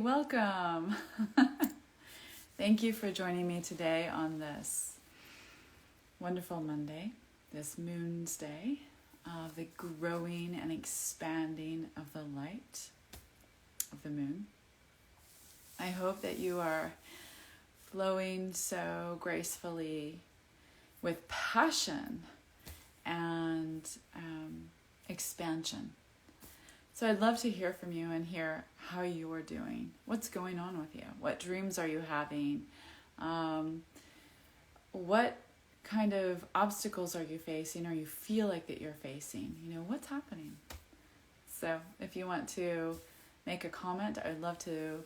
welcome. Thank you for joining me today on this wonderful Monday, this Moon's Day, the growing and expanding of the light of the moon. I hope that you are flowing so gracefully with passion and expansion. So I'd love to hear from you and hear how you are doing. What's going on with you? What dreams are you having? What kind of obstacles are you facing, or you feel like that you're facing? What's happening? So if you want to make a comment, I'd love to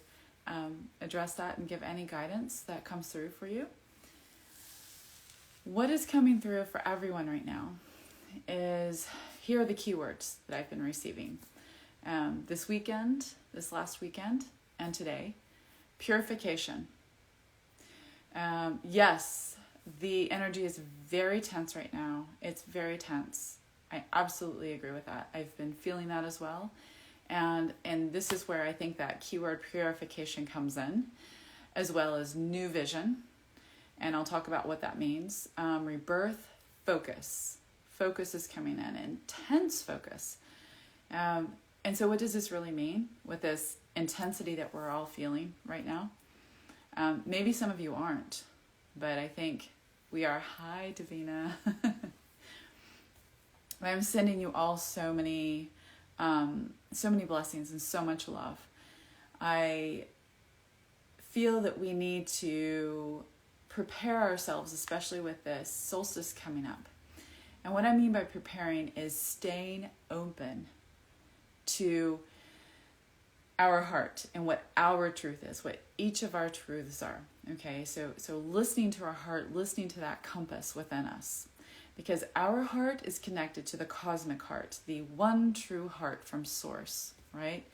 address that and give any guidance that comes through for you. What is coming through for everyone right now is, here are the keywords that I've been receiving. This last weekend, and today: purification. Yes, the energy is very tense right now. It's very tense. I absolutely agree with that. I've been feeling that as well. And this is where I think that keyword purification comes in, as well as new vision. And I'll talk about what that means. Rebirth, focus. Focus is coming in, intense focus. And so what does this really mean with this intensity that we're all feeling right now? Maybe some of you aren't, but I think we are. Hi, Davina. I'm sending you all so many blessings and so much love. I feel that we need to prepare ourselves, especially with this solstice coming up. And what I mean by preparing is staying open to our heart and what our truth is, what each of our truths are. Okay, so listening to our heart, listening to that compass within us, because our heart is connected to the cosmic heart, the one true heart from source, right?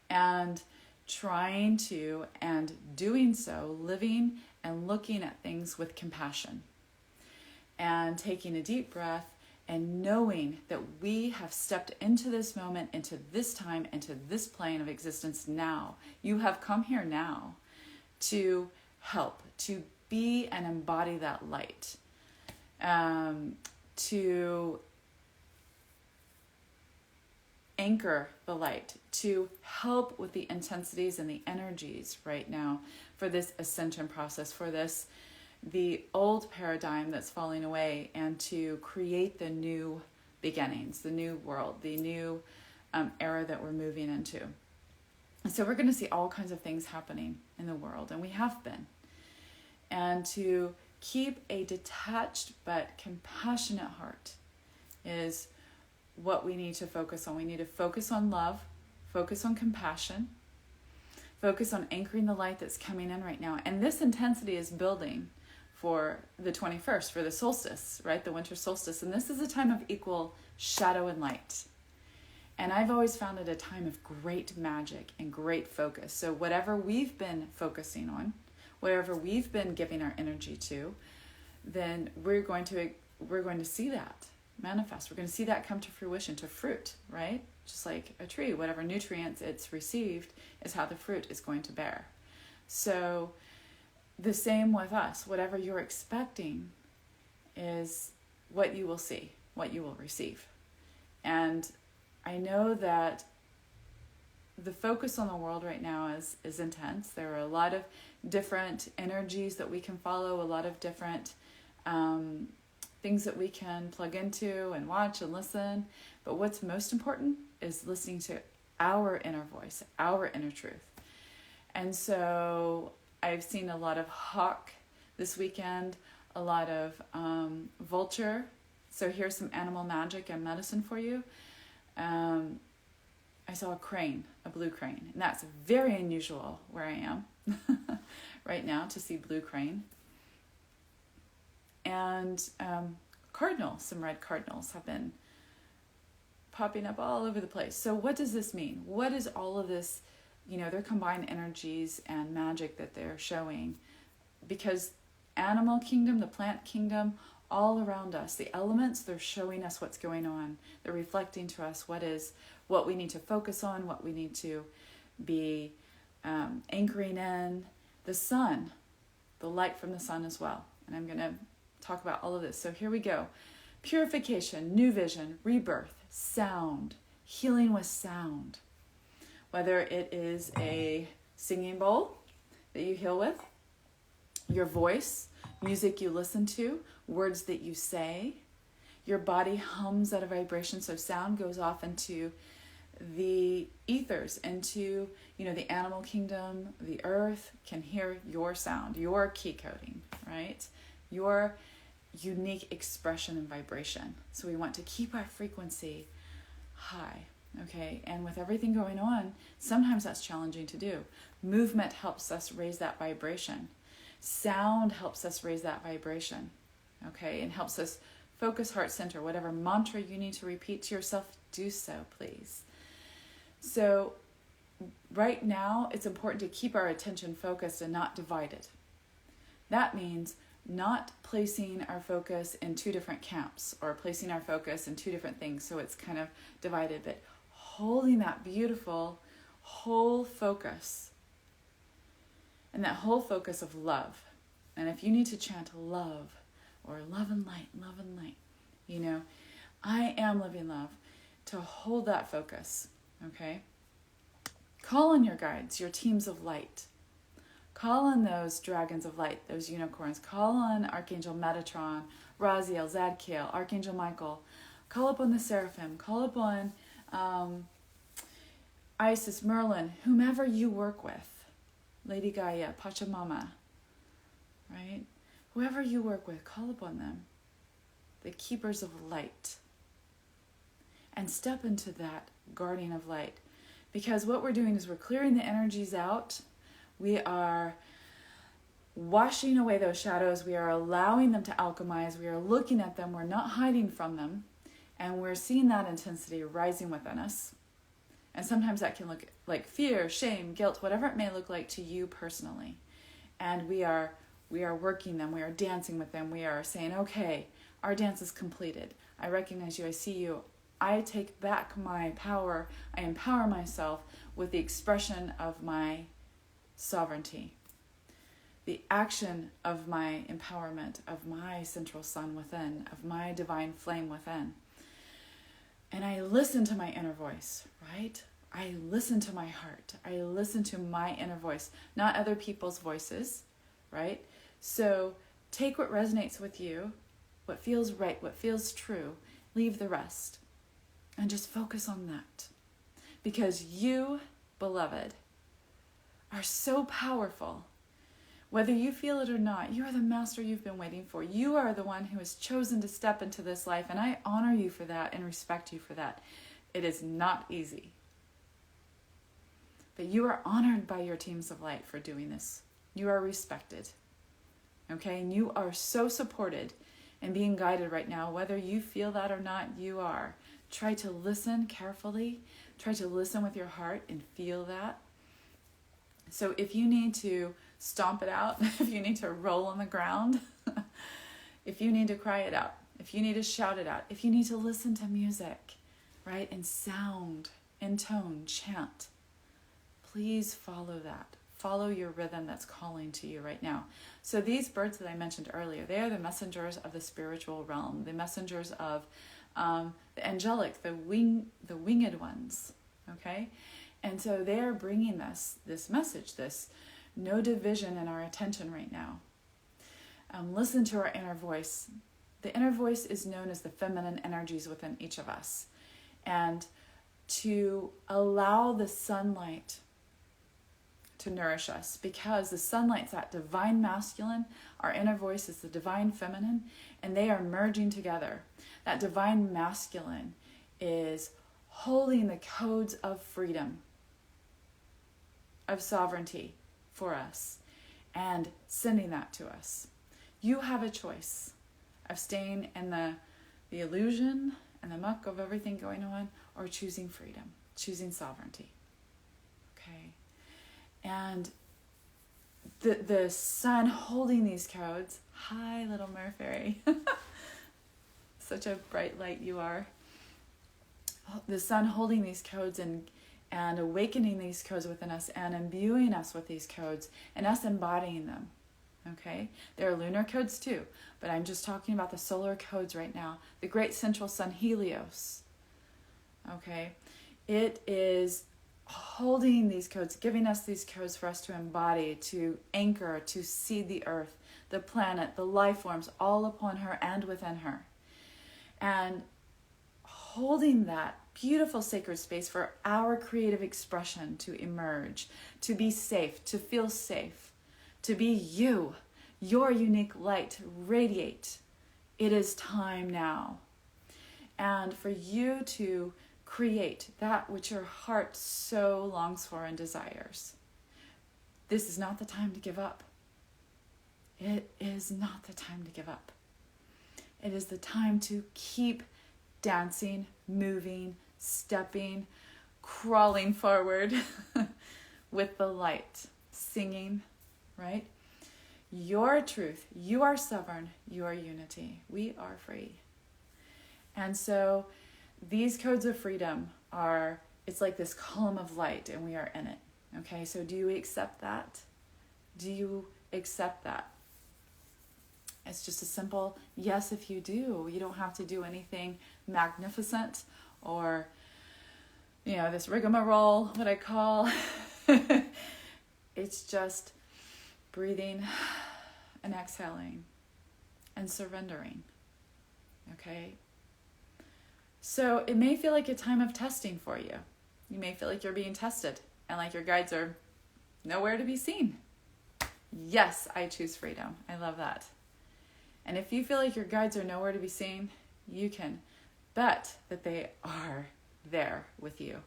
And trying to, and doing so, living and looking at things with compassion, and taking a deep breath, and knowing that we have stepped into this moment, into this time, into this plane of existence now. You have come here now to help, to be and embody that light, to anchor the light, to help with the intensities and the energies right now for this ascension process, for the old paradigm that's falling away, and to create the new beginnings, the new world, the new era that we're moving into. And so we're going to see all kinds of things happening in the world, and we have been. And to keep a detached but compassionate heart is what we need to focus on. We need to focus on love, focus on compassion, focus on anchoring the light that's coming in right now. And this intensity is building for the 21st, for the solstice, right? The winter solstice. And this is a time of equal shadow and light. And I've always found it a time of great magic and great focus. So whatever we've been focusing on, whatever we've been giving our energy to, then we're going to see that manifest. We're going to see that come to fruition, to fruit, right? Just like a tree, whatever nutrients it's received is how the fruit is going to bear. So the same with us. Whatever you're expecting is what you will see, what you will receive. And I know that the focus on the world right now is intense. There are a lot of different energies that we can follow, a lot of different things that we can plug into and watch and listen. But what's most important is listening to our inner voice, our inner truth. And so I've seen a lot of hawk this weekend, a lot of vulture. So here's some animal magic and medicine for you. I saw a crane, a blue crane, and that's very unusual where I am right now to see blue crane. And cardinals, some red cardinals have been popping up all over the place. So what does this mean? What is all of this, their combined energies and magic that they're showing? Because animal kingdom, the plant kingdom, all around us, the elements, they're showing us what's going on. They're reflecting to us what we need to focus on, what we need to be anchoring in the sun, the light from the sun as well. And I'm going to talk about all of this. So here we go. Purification, new vision, rebirth, sound, healing with sound. Whether it is a singing bowl that you heal with, your voice, music you listen to, words that you say, your body hums at a vibration. So sound goes off into the ethers, into, the animal kingdom. The earth can hear your sound, your key coding, right? Your unique expression and vibration. So we want to keep our frequency high, okay? And with everything going on, sometimes that's challenging to do. Movement helps us raise that vibration. Sound helps us raise that vibration, okay? And helps us focus heart center. Whatever mantra you need to repeat to yourself, do so, please. So right now, it's important to keep our attention focused and not divided. That means not placing our focus in two different camps or placing our focus in two different things so it's kind of divided, but holding that beautiful whole focus, and that whole focus of love. And if you need to chant love or love and light, I am living love, to hold that focus, okay? Call on your guides, your teams of light. Call on those dragons of light, those unicorns. Call on Archangel Metatron, Raziel, Zadkiel, Archangel Michael. Call upon the Seraphim. Call upon Isis, Merlin, whomever you work with. Lady Gaia, Pachamama, right? Whoever you work with, call upon them. The keepers of light. And step into that guardian of light. Because what we're doing is we're clearing the energies out. We are washing away those shadows. We are allowing them to alchemize. We are looking at them. We're not hiding from them. And we're seeing that intensity rising within us. And sometimes that can look like fear, shame, guilt, whatever it may look like to you personally. And we are working them. We are dancing with them. We are saying, okay, our dance is completed. I recognize you. I see you. I take back my power. I empower myself with the expression of my sovereignty, the action of my empowerment, of my central sun within, of my divine flame within. And I listen to my inner voice, right? I listen to my heart. I listen to my inner voice, not other people's voices, right? So take what resonates with you, what feels right, what feels true, leave the rest, and just focus on that. Because you, beloved, are so powerful. Whether you feel it or not, you are the master you've been waiting for. You are the one who has chosen to step into this life, and I honor you for that and respect you for that. It is not easy. But you are honored by your teams of light for doing this. You are respected. Okay? And you are so supported and being guided right now. Whether you feel that or not, you are. Try to listen carefully. Try to listen with your heart and feel that. So if you need to stomp it out, if you need to roll on the ground, if you need to cry it out, if you need to shout it out, if you need to listen to music, right, and sound, and tone, chant, please follow that. Follow your rhythm that's calling to you right now. So these birds that I mentioned earlier, they are the messengers of the spiritual realm, the messengers of the angelic, the winged ones, okay? And so they are bringing this message, this no division in our attention right now. Listen to our inner voice. The inner voice is known as the feminine energies within each of us. And to allow the sunlight to nourish us, because the sunlight's that divine masculine, our inner voice is the divine feminine, and they are merging together. That divine masculine is holding the codes of freedom, of sovereignty for us, and sending that to us. You have a choice of staying in the illusion and the muck of everything going on, or choosing freedom, choosing sovereignty. Okay? And the sun holding these codes. Hi, little merfairy. Such a bright light you are. The sun holding these codes and and awakening these codes within us and imbuing us with these codes and us embodying them. Okay? There are lunar codes too, but I'm just talking about the solar codes right now. The great central sun Helios. Okay? It is holding these codes, giving us these codes for us to embody, to anchor, to see the earth, the planet, the life forms all upon her and within her. And holding that beautiful sacred space for our creative expression to emerge, to be safe, to feel safe, to be you, your unique light, radiate. It is time now. And for you to create that which your heart so longs for and desires. This is not the time to give up. It is not the time to give up. It is the time to keep dancing, moving, stepping, crawling forward with the light, singing, right? Your truth, you are sovereign, your unity. We are free. And so these codes of freedom are, it's like this column of light and we are in it. Okay, so do you accept that? Do you accept that? It's just a simple yes if you do. You don't have to do anything magnificent or, this rigmarole, what I call. It's just breathing and exhaling and surrendering. Okay? So it may feel like a time of testing for you. You may feel like you're being tested and like your guides are nowhere to be seen. Yes, I choose freedom. I love that. And if you feel like your guides are nowhere to be seen, you can bet that they are there with you.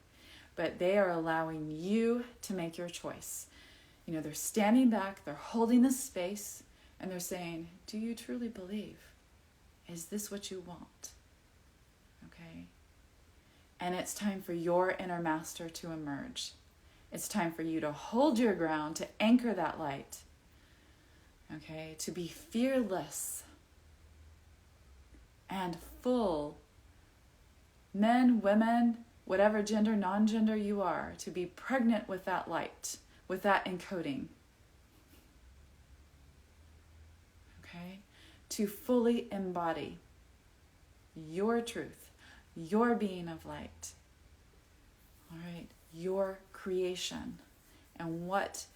But they are allowing you to make your choice. They're standing back, they're holding the space, and they're saying, do you truly believe? Is this what you want? Okay? And it's time for your inner master to emerge. It's time for you to hold your ground, to anchor that light. Okay? To be fearless and full. Men, women, whatever gender, non-gender you are, to be pregnant with that light, with that encoding. Okay? To fully embody your truth, your being of light. All right? Your creation and what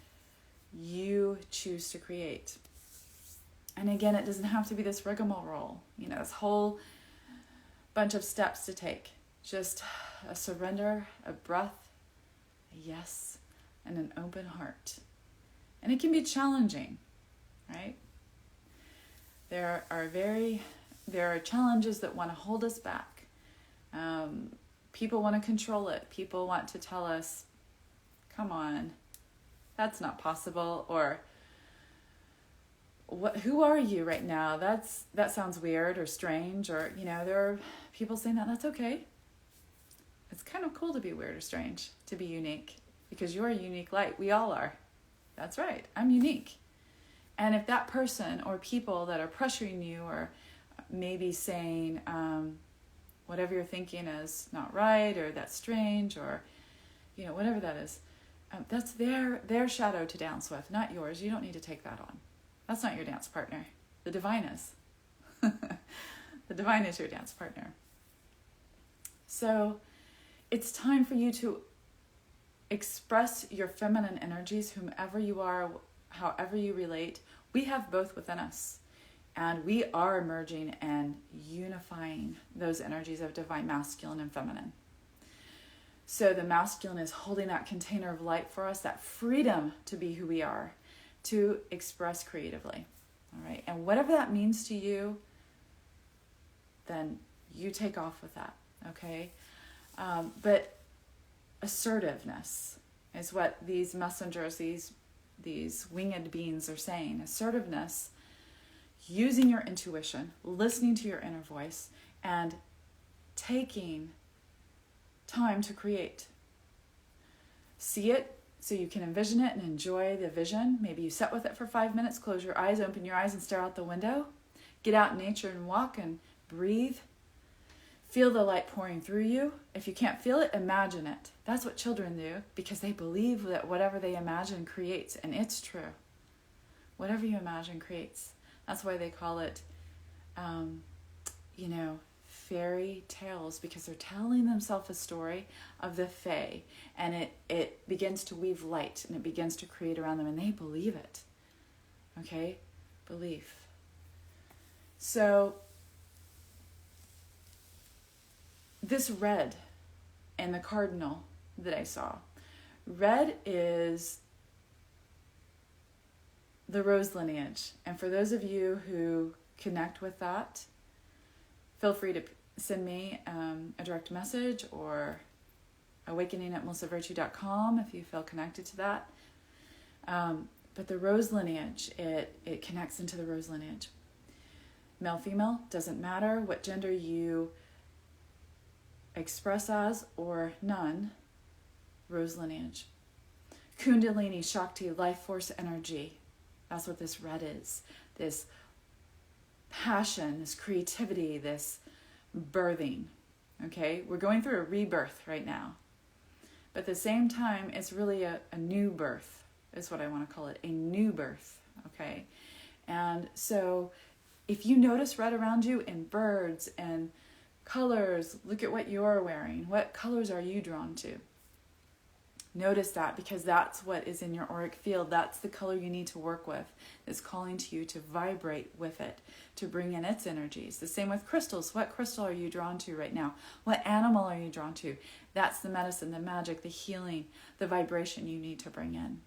you choose to create. And again, it doesn't have to be this rigmarole, this whole bunch of steps to take. Just a surrender, a breath, a yes, and an open heart. And it can be challenging, right? There are challenges that want to hold us back. People want to control it. People want to tell us, come on, that's not possible, or who are you right now? That sounds weird or strange, or there are people saying that's okay. It's kind of cool to be weird or strange, to be unique, because you're a unique light. We all are. That's right. I'm unique. And if that person or people that are pressuring you or maybe saying whatever you're thinking is not right or that's strange or whatever that is, that's their shadow to dance with, not yours. You don't need to take that on. That's not your dance partner. The divine is. The divine is your dance partner. So it's time for you to express your feminine energies, whomever you are, however you relate. We have both within us. And we are emerging and unifying those energies of divine masculine and feminine. So the masculine is holding that container of light for us, that freedom to be who we are, to express creatively. All right. And whatever that means to you, then you take off with that. Okay. But assertiveness is what these messengers, these winged beings are saying. Assertiveness, using your intuition, listening to your inner voice, and taking time to create. See it so you can envision it and enjoy the vision. Maybe you sit with it for 5 minutes, close your eyes, open your eyes and stare out the window. Get out in nature and walk and breathe. Feel the light pouring through you. If you can't feel it, imagine it. That's what children do, because they believe that whatever they imagine creates, and it's true. Whatever you imagine creates. That's why they call it, fairy tales, because they're telling themselves a story of the fae, and it begins to weave light, and it begins to create around them, and they believe it. Okay? Belief. So, this red and the cardinal that I saw. Red is the rose lineage. And for those of you who connect with that, feel free to send me a direct message or awakening@melissavirtue.com if you feel connected to that. But the rose lineage, it connects into the rose lineage. Male, female, doesn't matter what gender you express as or none, rose lineage. Kundalini, Shakti, life force energy. That's what this red is. This passion, this creativity, this birthing. Okay? We're going through a rebirth right now. But at the same time, it's really a new birth, is what I want to call it. A new birth. Okay? And so if you notice red around you in birds and colors, look at what you're wearing. What colors are you drawn to? Notice that, because that's what is in your auric field. That's the color you need to work with. It's calling to you to vibrate with it, to bring in its energies. The same with crystals. What crystal are you drawn to right now? What animal are you drawn to? That's the medicine, the magic, the healing, the vibration you need to bring in,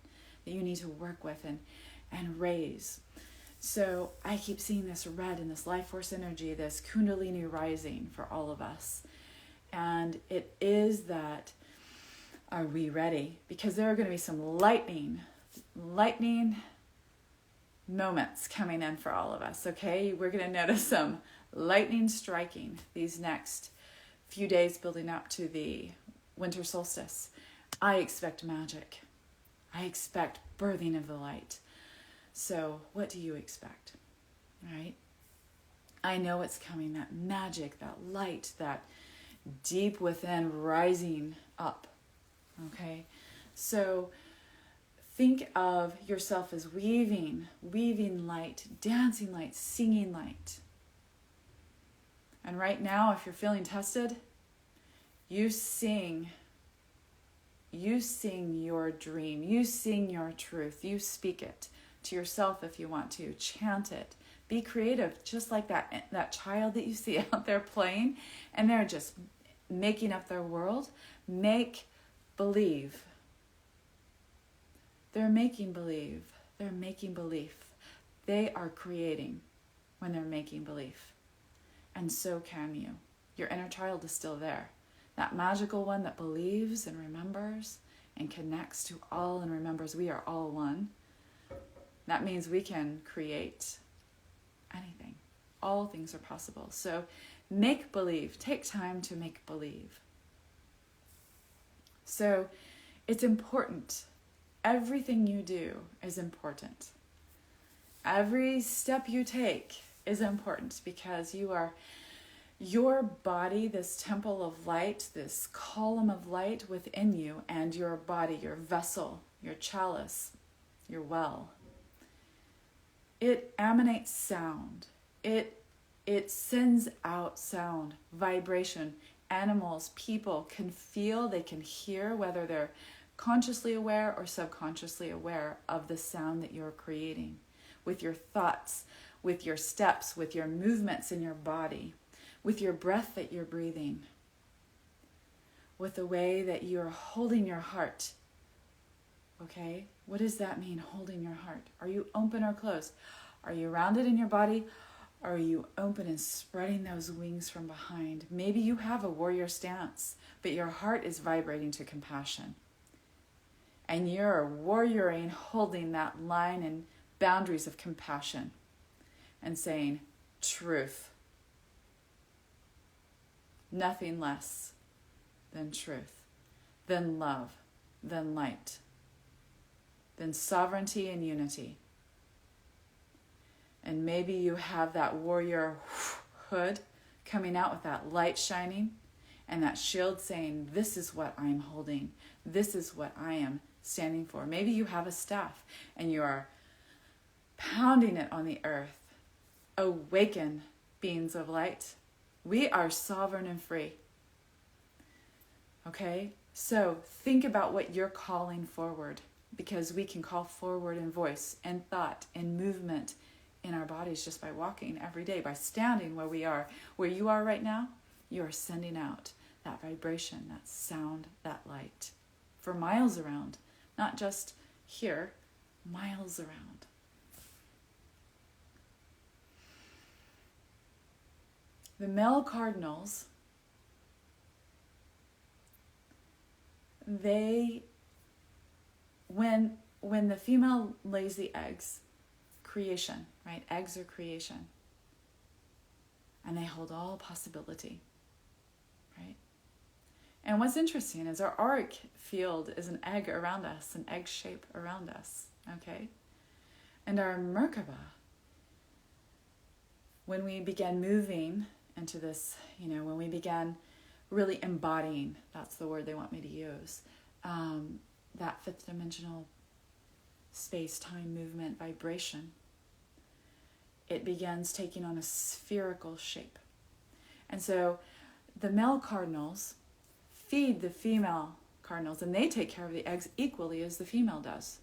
that you need to work with and raise. So I keep seeing this red and this life force energy, this Kundalini rising for all of us. And it is that, are we ready? Because there are going to be some lightning moments coming in for all of us, okay? We're going to notice some lightning striking these next few days building up to the winter solstice. I expect magic. I expect birthing of the light. So what do you expect, right? I know it's coming, that magic, that light, that deep within rising up, okay? So think of yourself as weaving light, dancing light, singing light. And right now, if you're feeling tested, you sing your dream, you sing your truth, you speak it to yourself if you want to, chant it, be creative, just like that child that you see out there playing, and they're just making up their world. Make believe. They're making believe. They're making belief. They are creating when they're making belief. And so can you. Your inner child is still there. That magical one that believes and remembers and connects to all and remembers we are all one. That means we can create anything. All things are possible. So make believe. Take time to make believe. So it's important. Everything you do is important. Every step you take is important, because you are your body, this temple of light, this column of light within you, and your body, your vessel, your chalice, your well. It emanates sound. It sends out sound, vibration. Animals, people can feel, they can hear, whether they're consciously aware or subconsciously aware of the sound that you're creating with your thoughts, with your steps, with your movements in your body, with your breath that you're breathing, with the way that you're holding your heart. Okay? What does that mean, holding your heart? Are you open or closed? Are you rounded in your body? Or are you open and spreading those wings from behind? Maybe you have a warrior stance, but your heart is vibrating to compassion. And you're warrioring, holding that line and boundaries of compassion and saying, truth. Nothing less than truth, than love, than light, than sovereignty and unity. And maybe you have that warrior hood coming out with that light shining and that shield saying, this is what I'm holding. This is what I am standing for. Maybe you have a staff and you are pounding it on the earth. Awaken, beings of light. We are sovereign and free. Okay? So think about what you're calling forward, because we can call forward in voice and thought and movement in our bodies just by walking every day, by standing where we are. Where you are right now, you are sending out that vibration, that sound, that light for miles around, not just here, miles around. The male cardinals, they, when the female lays the eggs, creation, right? Eggs are creation. And they hold all possibility, right? And what's interesting is our auric field is an egg around us, an egg shape around us, okay? And our Merkaba, when we began moving into this, when we began really embodying, that's the word they want me to use, that fifth dimensional space-time movement vibration, it begins taking on a spherical shape. And so the male cardinals feed the female cardinals, and they take care of the eggs equally as the female does.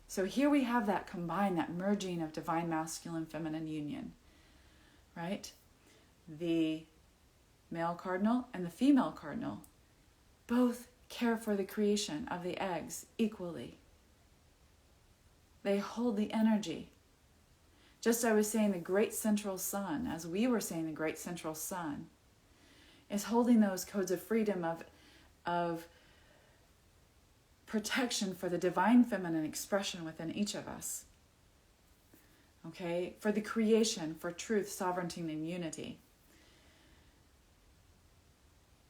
So here we have that combined, that merging of divine masculine feminine union, right? The male cardinal and the female cardinal both care for the creation of the eggs equally. They hold the energy. Just as I was saying, the great central sun, as we were saying, the great central sun is holding those codes of freedom, of protection for the divine feminine expression within each of us. Okay? For the creation, for truth, sovereignty, and unity.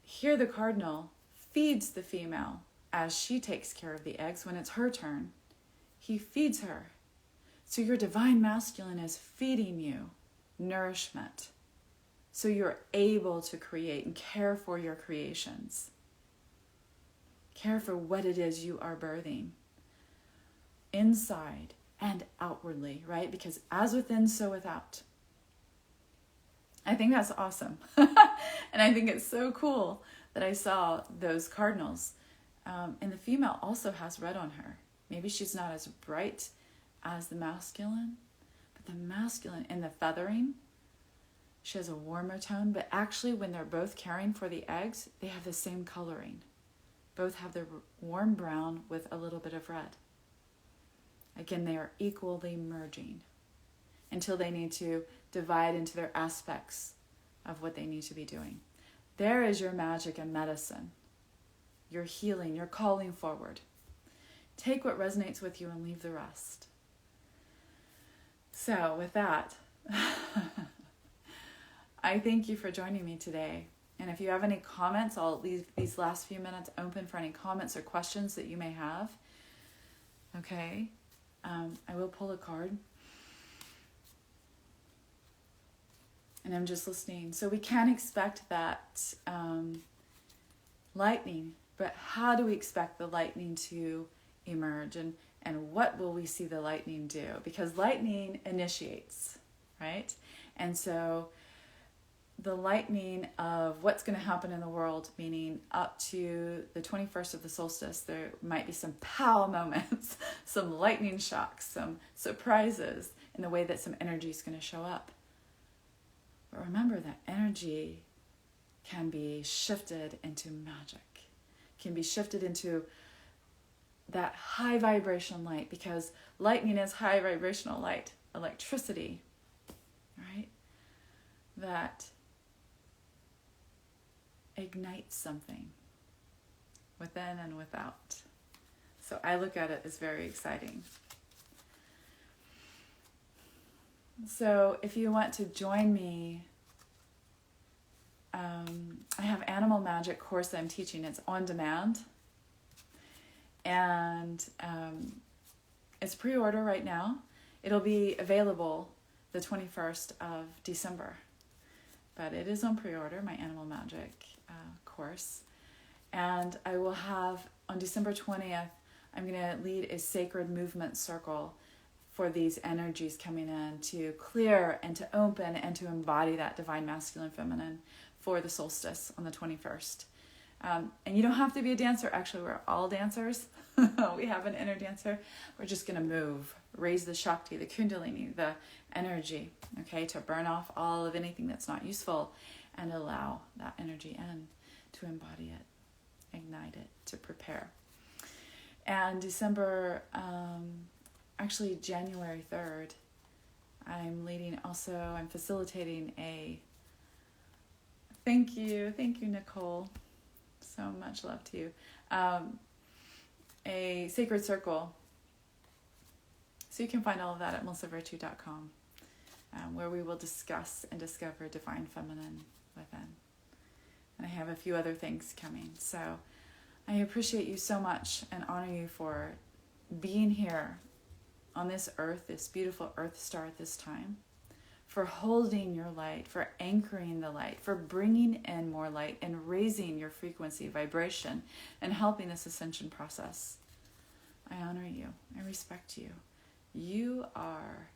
Here the cardinal feeds the female as she takes care of the eggs. When it's her turn, he feeds her. So your divine masculine is feeding you nourishment. So you're able to create and care for your creations. Care for what it is you are birthing. Inside and outwardly, right? Because as within, so without. I think that's awesome. And I think it's so cool that I saw those cardinals. And the female also has red on her. Maybe she's not as bright as the masculine, but the masculine in the feathering, she has a warmer tone, but actually when they're both caring for the eggs, they have the same coloring. Both have the warm brown with a little bit of red. Again, they are equally merging until they need to divide into their aspects of what they need to be doing. There is your magic and medicine, your healing, your calling forward. Take what resonates with you and leave the rest. So with that, I thank you for joining me today. And if you have any comments, I'll leave these last few minutes open for any comments or questions that you may have. Okay. I will pull a card. And I'm just listening. So we can expect that lightning, but how do we expect the lightning to emerge? And what will we see the lightning do? Because lightning initiates, right? And so the lightning of what's going to happen in the world, meaning up to the 21st of the solstice, there might be some pow moments, some lightning shocks, some surprises in the way that some energy is going to show up. But remember that energy can be shifted into magic, can be shifted into that high vibration light, because lightning is high vibrational light, electricity, right? That ignites something within and without. So I look at it as very exciting. So if you want to join me, I have Animal Magic course that I'm teaching. It's on demand. And it's pre-order right now. It'll be available the 21st of December. but it is on pre-order, my Animal Magic course. And I will have, on December 20th, I'm going to lead a sacred movement circle for these energies coming in to clear and to open and to embody that divine masculine feminine for the solstice on the 21st. And you don't have to be a dancer. Actually, we're all dancers. We have an inner dancer. We're just going to move, raise the Shakti, the Kundalini, the energy, okay, to burn off all of anything that's not useful and allow that energy in to embody it, ignite it, to prepare. And January 3rd, I'm facilitating thank you, Nicole. So much love to you. A sacred circle. So you can find all of that at melissavirtue.com, where we will discuss and discover divine feminine within. And I have a few other things coming. So I appreciate you so much and honor you for being here on this earth, this beautiful earth star at this time, for holding your light, for anchoring the light, for bringing in more light and raising your frequency, vibration, and helping this ascension process. I honor you. I respect you. You are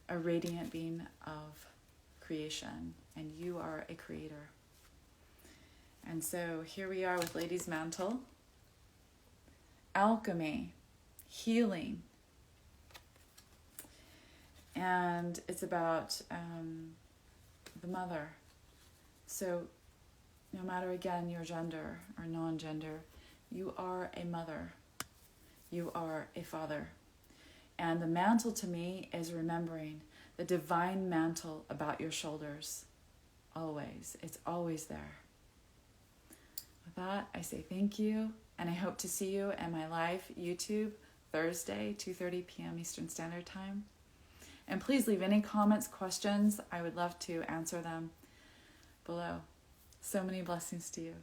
a radiant being of creation, and you are a creator. And so here we are with Ladies Mantle, alchemy, healing, and it's about the mother. So no matter, again, your gender or non-gender, you are a mother. You are a father. And the mantle to me is remembering the divine mantle about your shoulders. Always. It's always there. With that, I say thank you, and I hope to see you in my live YouTube Thursday, 2:30 p.m. Eastern Standard Time. And please leave any comments, questions. I would love to answer them below. So many blessings to you.